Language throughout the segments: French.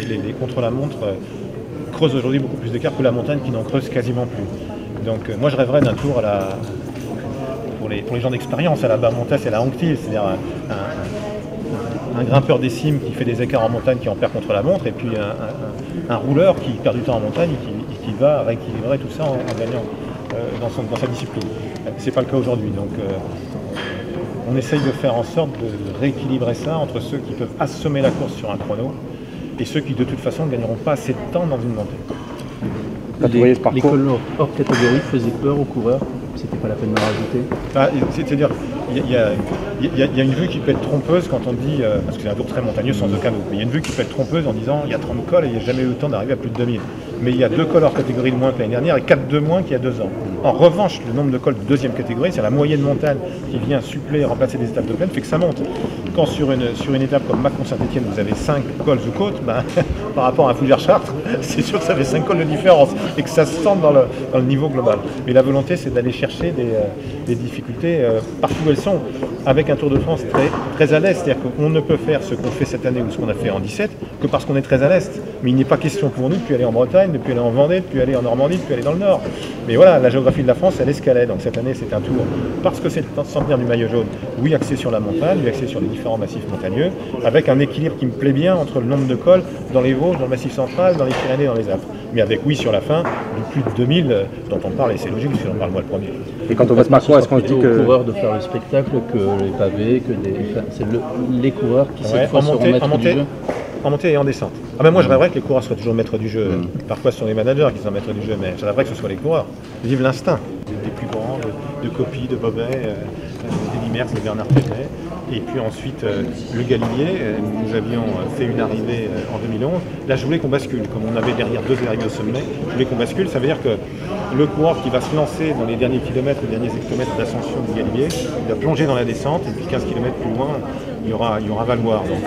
les contre-la-montre creusent aujourd'hui beaucoup plus d'écart que la montagne qui n'en creuse quasiment plus. Donc moi je rêverais d'un tour pour les gens d'expérience à la Bas-Montasse et à la Anctil, c'est-à-dire un grimpeur des cimes qui fait des écarts en montagne qui en perd contre la montre, et puis un rouleur qui perd du temps en montagne et qui va rééquilibrer tout ça en gagnant dans sa discipline. C'est pas le cas aujourd'hui, donc on essaye de faire en sorte de rééquilibrer ça entre ceux qui peuvent assommer la course sur un chrono et ceux qui de toute façon ne gagneront pas assez de temps dans une montée. Les cols hors catégorie faisaient peur aux coureurs, c'était pas la peine de rajouter. C'est-à-dire, il y a une vue qui peut être trompeuse quand on dit, parce que c'est un tour très montagneux sans aucun doute, mais il y a une vue qui peut être trompeuse en disant il y a 30 cols et il n'y a jamais eu le temps d'arriver à plus de 2000. Mais il y a 2 cols hors catégorie de moins que l'année dernière et 4 de moins qu'il y a 2 ans. En revanche, le nombre de cols de deuxième catégorie, c'est la moyenne montagne qui vient suppléer et remplacer des étapes de plaine, fait que ça monte. Quand sur une étape comme Mâcon-Saint-Étienne, vous avez 5 cols ou côtes, par rapport à un Fougères-Chartres, c'est sûr que ça fait 5 cols de différence et que ça se sent dans le niveau global. Mais la volonté, c'est d'aller chercher des difficultés partout où elles sont, avec un Tour de France très à l'est. C'est-à-dire qu'on ne peut faire ce qu'on fait cette année ou ce qu'on a fait en 17 que parce qu'on est très à l'est. Mais il n'est pas question pour nous de plus aller en Bretagne, de plus aller en Vendée, de plus aller en Normandie, de plus aller dans le Nord. Mais voilà, la géographie de la France, elle est ce qu'elle est. Donc cette année, c'est un tour, parce que c'est le centenaire du maillot jaune, oui, axé sur la montagne, oui, axé sur les différents massifs montagneux, avec un équilibre qui me plaît bien entre le nombre de cols dans les Vosges, dans le Massif central, dans les Pyrénées, dans les Alpes. Mais avec, oui, sur la fin, du plus de 2000 dont on parle, et c'est logique, parce qu'on parle moi le premier. Et quand on va se Mâcon, est-ce qu'on se dit que... aux coureurs de faire le spectacle, que les pavés, c'est les coureurs qui cette fois seront maîtres du jeu? En montée et en descente. Moi je rêverais que les coureurs soient toujours maîtres du jeu. Parfois ce sont les managers qui sont maîtres du jeu, mais je rêverais que ce soit les coureurs. Vive l'instinct des plus grands, de Coppi, de Bobet, d'Eddy Merckx, de Bernard Thévenet. Et puis ensuite le Galibier, nous avions fait une arrivée en 2011. Là je voulais qu'on bascule, comme on avait derrière 2 arrivées au sommet, je voulais qu'on bascule. Ça veut dire que le coureur qui va se lancer dans les derniers kilomètres, les derniers hectomètres d'ascension du Galibier, il va plonger dans la descente, et puis 15 km plus loin, il y aura Valoir. Donc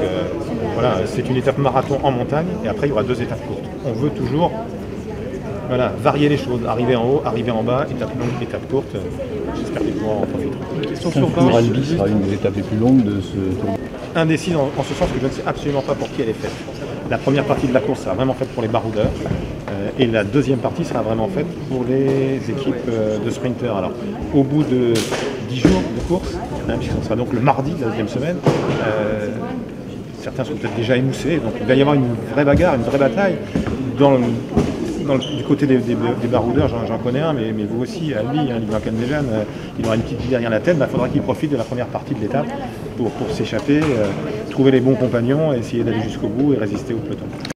voilà, c'est une étape marathon en montagne, et après il y aura 2 étapes courtes. On veut toujours varier les choses, arriver en haut, arriver en bas, étape longue, étape courte. J'espère que les coureurs en profiteront. Le Albi sera une des étapes les plus longues de ce tour. Indécise en ce sens que je ne sais absolument pas pour qui elle est faite. La première partie de la course sera vraiment faite pour les baroudeurs, et la deuxième partie sera vraiment faite pour les équipes de sprinters. Alors, au bout de 10 jours de course, puisqu'on sera donc le mardi de la deuxième semaine, certains seront peut-être déjà émoussés, donc il va y avoir une vraie bagarre, une vraie bataille du côté des baroudeurs. J'en connais un, mais vous aussi, Albi, Ligue Cannes, il aura une petite vie derrière la tête. Il faudra qu'il profite de la première partie de l'étape pour s'échapper, trouver les bons compagnons, essayer d'aller jusqu'au bout et résister au peloton.